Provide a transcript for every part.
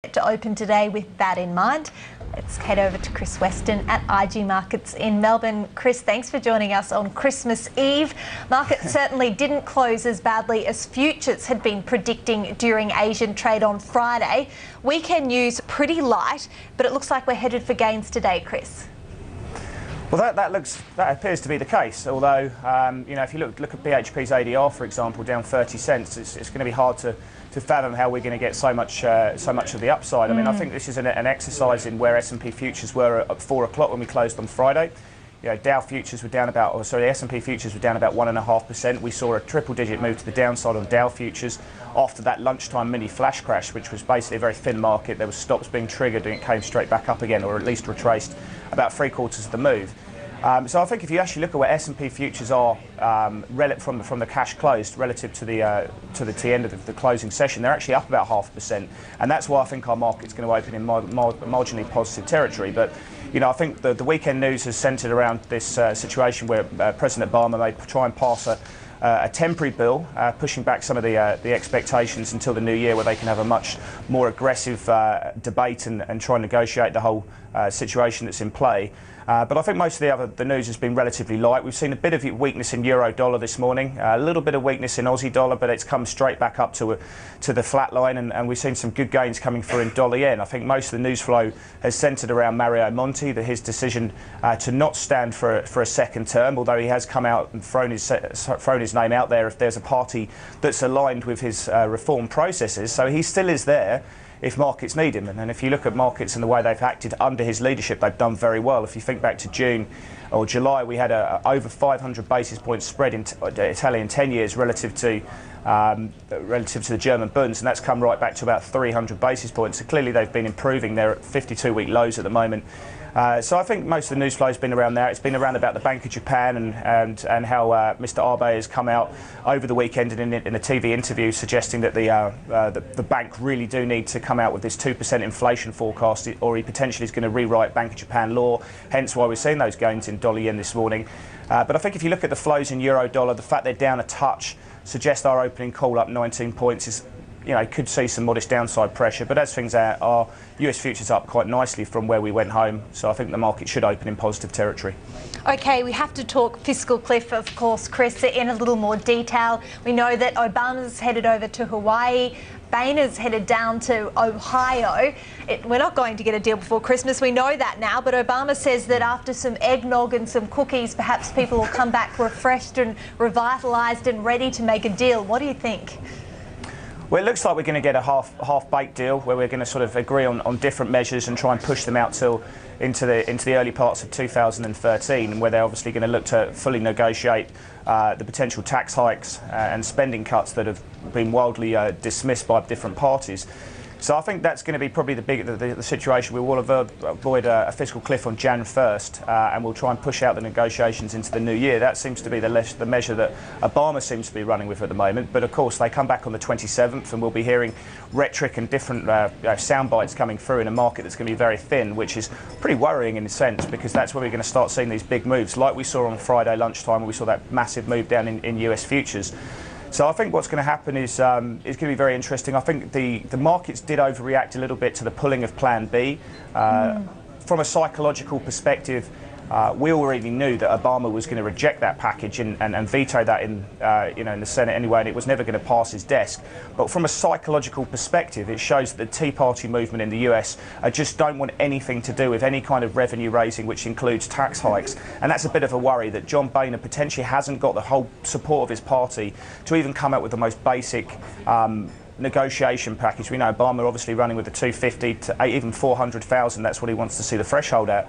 To open today with that in mind. Let's head over to Chris Weston at IG Markets in Melbourne. Chris, thanks for joining us on Christmas Eve. Markets certainly didn't close as badly as futures had been predicting during Asian trade on Friday. Weekend news pretty light, but it looks like we're headed for gains today, Chris. Well, that appears to be the case. Although, if you look at BHP's ADR, for example, down 30 cents, it's going to be hard to fathom how we're going to get so much of the upside. I mean, I think this is an exercise in where S&P futures were at 4 o'clock when we closed on Friday. Dow futures were down about, S&P futures were down about 1.5%. We saw a triple-digit move to the downside on Dow futures after that lunchtime mini flash crash, which was basically a very thin market. There were stops being triggered and it came straight back up again, or at least retraced about 3/4 of the move. So I think if you actually look at where S&P futures are from the cash closed relative to the end of the closing session, they're actually up about 0.5%, and that's why I think our market's going to open in marginally positive territory. But I think the weekend news has centred around this situation where President Obama may try and pass a temporary bill, pushing back some of the expectations until the new year, where they can have a much more aggressive debate and try and negotiate the whole situation that's in play. But I think most of the news has been relatively light. We've seen a bit of weakness in euro dollar this morning, a little bit of weakness in Aussie dollar, but it's come straight back up to the flat line, and we've seen some good gains coming through in dollar yen. I think most of the news flow has centred around Mario Monti, his decision to not stand for a second term, although he has come out and thrown his name out there if there's a party that's aligned with his reform processes. So he still is there if markets need him. And if you look at markets and the way they've acted under his leadership, they've done very well. If you think back to June or July, we had a over 500 basis points spread in Italian 10 years relative to the German bunds, and that's come right back to about 300 basis points. So clearly they've been improving. They're at 52-week lows at the moment. So I think most of the news flow has been around there. It's been around about the Bank of Japan and how Mr. Abe has come out over the weekend in a TV interview suggesting that the bank really do need to come out with this 2% inflation forecast, or he potentially is going to rewrite Bank of Japan law, hence why we're seeing those gains in dollar yen this morning. But I think if you look at the flows in euro dollar, the fact they're down a touch suggests our opening call up 19 points is, could see some modest downside pressure. But as things are, our US futures up quite nicely from where we went home. So I think the market should open in positive territory. OK, we have to talk fiscal cliff, of course, Chris, in a little more detail. We know that Obama's headed over to Hawaii. Boehner's headed down to Ohio. We're not going to get a deal before Christmas, we know that now, but Obama says that after some eggnog and some cookies, perhaps people will come back refreshed and revitalised and ready to make a deal. What do you think? Well, it looks like we're going to get a half-baked deal where we're going to sort of agree on different measures and try and push them out till into the early parts of 2013, where they're obviously going to look to fully negotiate the potential tax hikes and spending cuts that have been wildly dismissed by different parties. So I think that's going to be probably the situation. We will avoid a fiscal cliff on Jan 1st, and we'll try and push out the negotiations into the new year. That seems to be the measure that Obama seems to be running with at the moment. But of course, they come back on the 27th, and we'll be hearing rhetoric and different sound bites coming through in a market that's going to be very thin, which is pretty worrying in a sense, because that's where we're going to start seeing these big moves, like we saw on Friday lunchtime, when we saw that massive move down in US futures. So I think what's going to happen is going to be very interesting. I think the markets did overreact a little bit to the pulling of Plan B. From a psychological perspective, we already knew that Obama was going to reject that package and veto that in the Senate anyway, and it was never going to pass his desk. But from a psychological perspective, it shows that the Tea Party movement in the US just don't want anything to do with any kind of revenue raising, which includes tax hikes. And that's a bit of a worry that John Boehner potentially hasn't got the whole support of his party to even come up with the most basic negotiation package. We know Obama obviously running with the 250 to even 400,000. That's what he wants to see the threshold at.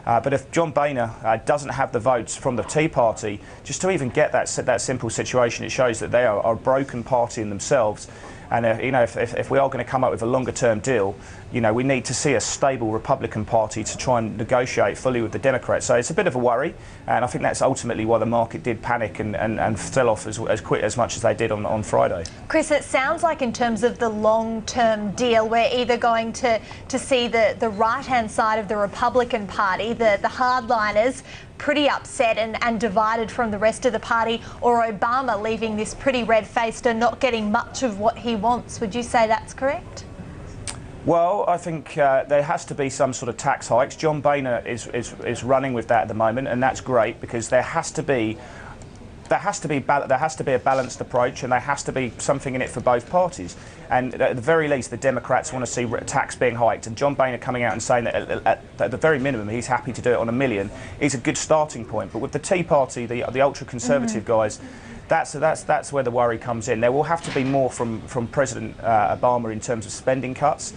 But if John Boehner doesn't have the votes from the Tea Party, just to even get that simple situation, it shows that they are a broken party in themselves. And if we are going to come up with a longer-term deal, we need to see a stable Republican Party to try and negotiate fully with the Democrats. So it's a bit of a worry, and I think that's ultimately why the market did panic and fell off as much as they did on Friday. Chris, it sounds like in terms of the long-term deal, we're either going to see the right-hand side of the Republican Party, the hardliners, pretty upset and divided from the rest of the party, or Obama leaving this pretty red-faced and not getting much of what he wants. Would you say that's correct? Well, I think there has to be some sort of tax hikes. John Boehner is running with that at the moment, and that's great because there has to be a balanced approach, and there has to be something in it for both parties. And at the very least, the Democrats want to see tax being hiked. And John Boehner coming out and saying that at the very minimum, he's happy to do it on $1 million is a good starting point. But with the Tea Party, the ultra-conservative guys, that's where the worry comes in. There will have to be more from President Obama in terms of spending cuts.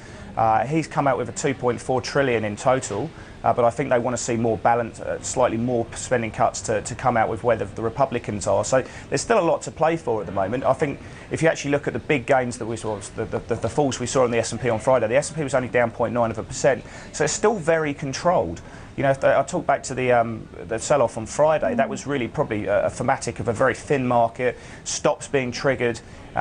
He's come out with a 2.4 trillion in total. But I think they want to see more balance, slightly more spending cuts to come out with where the Republicans are. So there's still a lot to play for at the moment. I think if you actually look at the big gains that we saw, the falls we saw in the S&P on Friday, the S&P was only down 0.9%. So it's still very controlled. You know, if I talk back to the sell-off on Friday, that was really probably a thematic of a very thin market, stops being triggered. So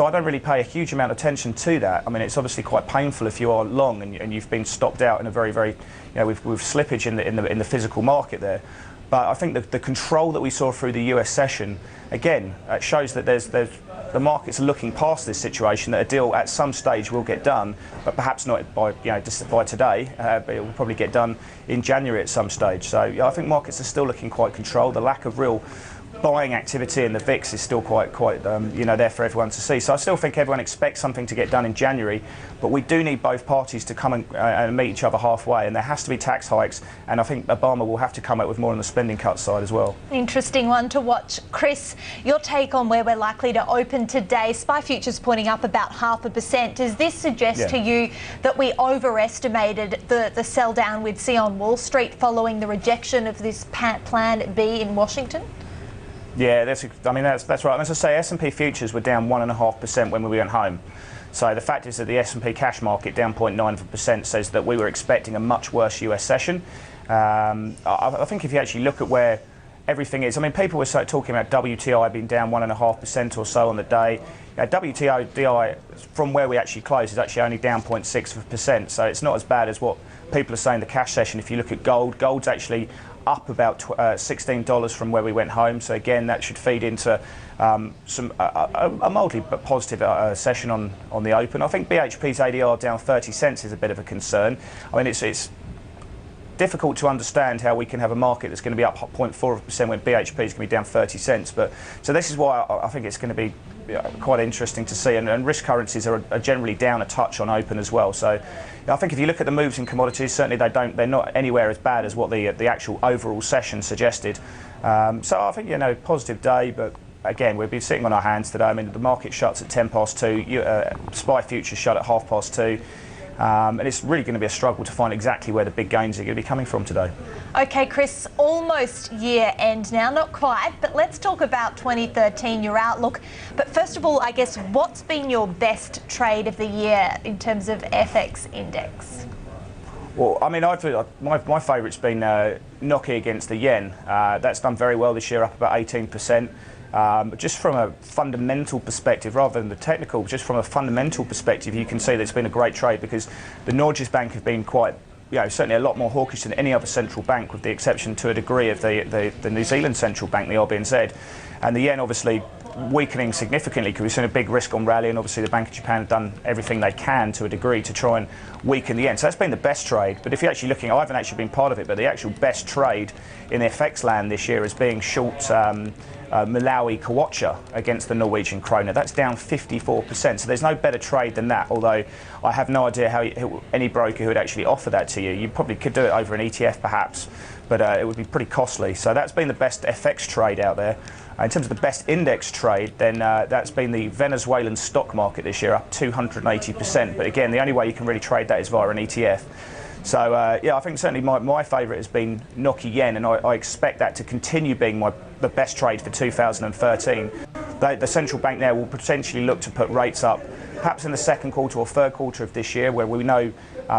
I don't really pay a huge amount of attention to that. I mean, it's obviously quite painful if you are long and you've been stopped out in a very, you know, with slippage in the physical market there. But I think the control that we saw through the US session, again, shows that the markets are looking past this situation, that a deal at some stage will get done, but perhaps not by today, but it will probably get done in January at some stage. So yeah, I think markets are still looking quite controlled. The lack of real buying activity in the VIX is still quite there for everyone to see. So I still think everyone expects something to get done in January, but we do need both parties to come and meet each other halfway, and there has to be tax hikes, and I think Obama will have to come up with more on the spending cut side as well. Interesting one to watch. Chris, your take on where we're likely to open today. SPI futures pointing up about 0.5%. Does this suggest to you that we overestimated the sell down we'd see on Wall Street following the rejection of this Plan B in Washington? Yeah, that's right. And as I say, S&P futures were down 1.5% when we went home. So the fact is that the S&P cash market down 0.9% says that we were expecting a much worse US session. I think if you actually look at where everything is, I mean, people were talking about WTI being down 1.5% or so on the day. WTI from where we actually closed is actually only down 0.6%. So it's not as bad as what people are saying the cash session. If you look at gold's actually up about $16 from where we went home. So again, that should feed into a mildly but positive session on the open. I think BHP's ADR down 30 cents is a bit of a concern. I mean, it's difficult to understand how we can have a market that's going to be up 0.4% when BHP is going to be down 30 cents. But so this is why I think it's going to be quite interesting to see, and risk currencies are generally down a touch on open as well. So I think if you look at the moves in commodities, certainly they're not anywhere as bad as what the actual overall session suggested. So I think, positive day, but again, we've been sitting on our hands today. I mean, the market shuts at 2:10. SPI futures shut at 2:30. And it's really going to be a struggle to find exactly where the big gains are going to be coming from today. Okay, Chris, almost year end now, not quite, but let's talk about 2013, your outlook. But first of all, I guess, what's been your best trade of the year in terms of FX index? Well, I mean, my favourite's been Nokia against the yen. That's done very well this year, up about 18%. Just from a fundamental perspective, rather than the technical, just from a fundamental perspective, you can see that it's been a great trade because the Norges Bank have been quite, certainly a lot more hawkish than any other central bank, with the exception to a degree of the New Zealand central bank, the RBNZ. And the yen obviously weakening significantly because we've seen a big risk on rally, and obviously the Bank of Japan have done everything they can to a degree to try and weaken the yen. So that's been the best trade. But if you're actually looking, I haven't actually been part of it, but the actual best trade in FX land this year is being short Malawi Kwacha against the Norwegian kroner. That's down 54%. So there's no better trade than that, although I have no idea how any broker who would actually offer that to you. You probably could do it over an ETF perhaps, but it would be pretty costly. So that's been the best FX trade out there. In terms of the best index trade, then that's been the Venezuelan stock market this year, up 280%. But again, the only way you can really trade that is via an ETF. So I think certainly my favourite has been Nokia yen, and I expect that to continue being the best trade for 2013. The central bank now will potentially look to put rates up, perhaps in the second quarter or third quarter of this year, where we know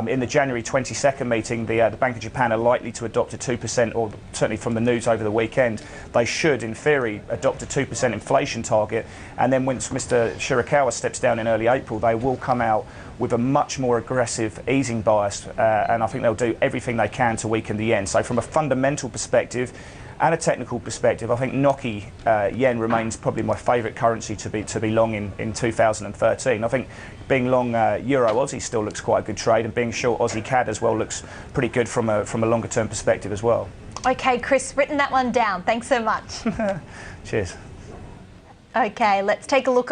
in the January 22nd meeting, the Bank of Japan are likely to adopt a 2%, or certainly from the news over the weekend, they should, in theory, adopt a 2% inflation target. And then once Mr. Shirakawa steps down in early April, they will come out with a much more aggressive easing bias, and I think they'll do everything they can to weaken the yen. So from a fundamental perspective, and a technical perspective, I think NOKI yen remains probably my favourite currency to be long in 2013. I think being long Euro Aussie still looks quite a good trade, and being short Aussie CAD as well looks pretty good from a longer term perspective as well. Okay, Chris, written that one down. Thanks so much. Cheers. Okay, let's take a look at